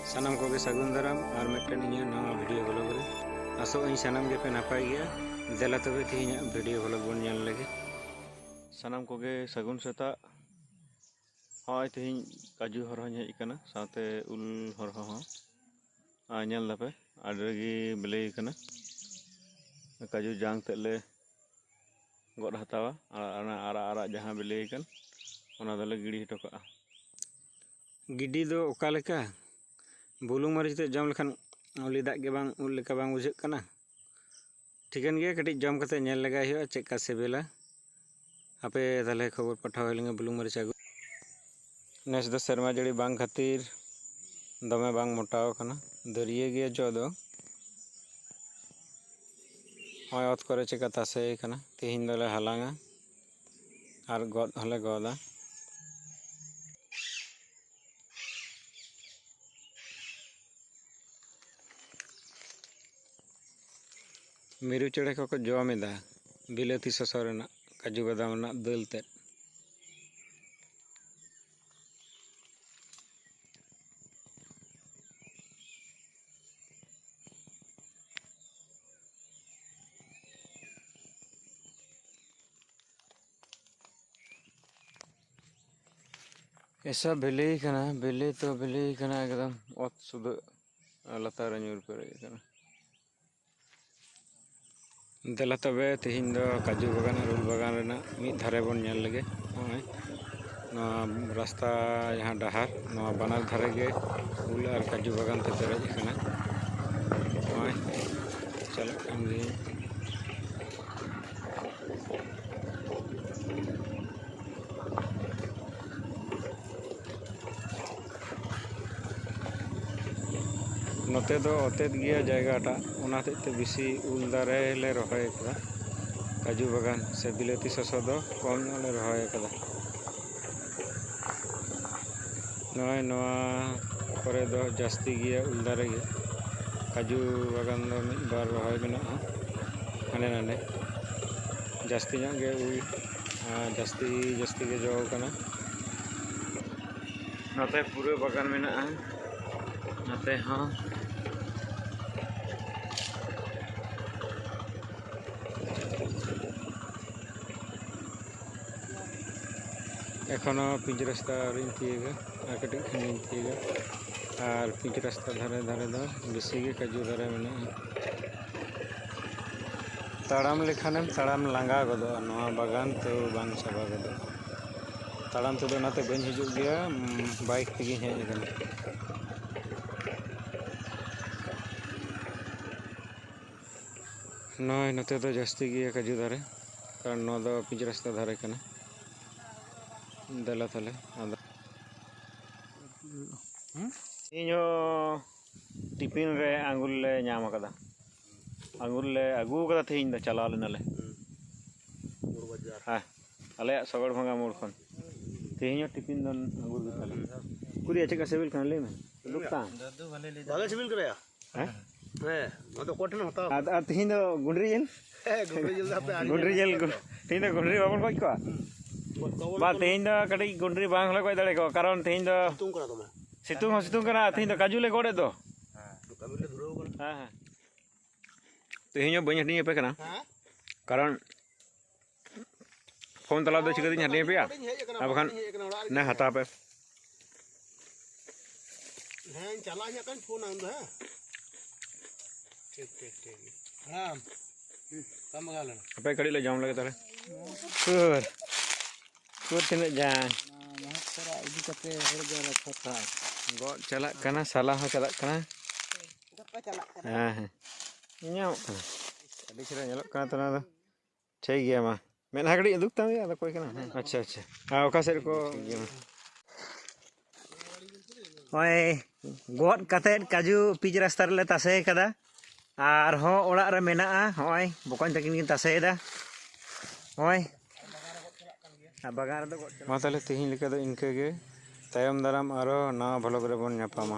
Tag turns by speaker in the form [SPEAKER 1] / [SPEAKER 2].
[SPEAKER 1] सानाम कोगे सगुन दाराम और मिट्टन इᱧ नवा वीडियो ब्लॉग रे आसो इन सानाम गे पे नापाय गया देला तबे तिहिं वीडियो ब्लॉग बन नेल लगे सानाम कोगे सगुन सेता होय तिहिं काजू हर हन हेज कना साथे उल हर हो नेल दपे आडरगी बिले कना काजू जांग तेले गड हतावा आरा आरा जहां बिले कन ओना दले गिड़ी हटो का गिडी दो ओका लेका बुलुंग मरीच ते जम लेखान उली दाग के बांग उल लेका बांग बुझाग कना ठिकन गया कटी जम कते नेल लगाय हुआ चेका सेबेला आपे ताले खबर पठाव लेंगे बुलुंग मरीच आगु नेस दो सेरमा जड़ी बांग खातिर दमे बांग मोटाव कना दरिये गया जो दो होय अत करे चेका तासे कना तिहिन दले हालांगा और गद हले गदा मिरु चढ़े को जमेदा बिलाती ससो रेना काजू बादाम रेना दाल ते ऐसा बिले कना बिले तो बिले कना एकदम अत सुद लतार न्यूर पे देला तबे तिहिन दो काजू बागान और उल बागान रेना मिद धारे बन नेल लगे होय रास्ता यहाँ डहार बनार धारे गे उल और काजू बागान ते पेरेज कना होय चलक कान गे नोते दो अतेत गया जायगाटा ओनाते ते बेसी उल दारे ले रहाय कदा काजू बागान से बिलाती ससो दो कम ले रहाय कदा नय नवा करे दो जास्ती गया उल दारे गे काजू बागान दो मिद बार रहाय मेना हाने नाने जास्ती ᱧᱚᱜ गे उल जास्ती गे जो कना नोते पूरे बागान मेना नोते हां एखोनो पिंच रास्ता रिन थिएगा और कटिक खनिन थिएगा और पिंच रास्ता धारे धारे दो बेसी गे काजू दारे मेना ताड़ाम लेखानेम ताड़ाम लांगा गदो नवा बागान तो बांग चाबा गदो ताड़ाम तो नाते बन हिजुग गया बाइक तेगी हेज कना नय नते तो जास्ती गया काजू दारे कारण नो दो पिंच रास्ता धारे कना देला थाले इño टिफिन रे आंगुर ले नाम कदा आंगुर ले आगु कदा थिन द चला लेना ले हां आले सगड़ भंगा मोड़ खन थिन टिफिन दन आंगुर गे थाले कुरी अच्छा का सेबिल kan ले में दुकता दादू भले सेबिल करया हैं नो तो कोठन हता आ थिन द गुंडरी जेल गुंडरी जेल थिन द गुंडरी बाबन कोइ को बा तेहिं द कटि गुंडरी बांग हले कोइ दड़े को कारण तेहिं द सितुंग कना तेहिं द काजू ले गोड़े दो कामी ले धुरो कना हां तेहिं बኝ हटिं पे कना कारण फोन तला दो चिकदिं हटिं पे अब खान ना हता पे हैं चला nya kan फोन आंद है ठीक हां काम गालन पे कड़ी ले जाम लगे ताले कुर तिना जान महतरा इदी कते हर जरा छता गड चला कना साला हो चला कना गप्पा चला कना हां ᱧᱟᱢ कना अभी चला ñelo कना तना दा ठीक गया मा मेना कड़ी दुकता है अदा कोई कना अच्छा अच्छा हां ओका सेर को ओए गड कते काजू पिच रास्ता रे तासे कदा आर हो ओड़ा रे मेना होय बकन तकिन किन तासेदा होय बागान मा ताले तिहिं लेका दो इनके गे तायम दाराम आरो ना भलो करे बन ᱧᱟᱯᱟᱢᱟ।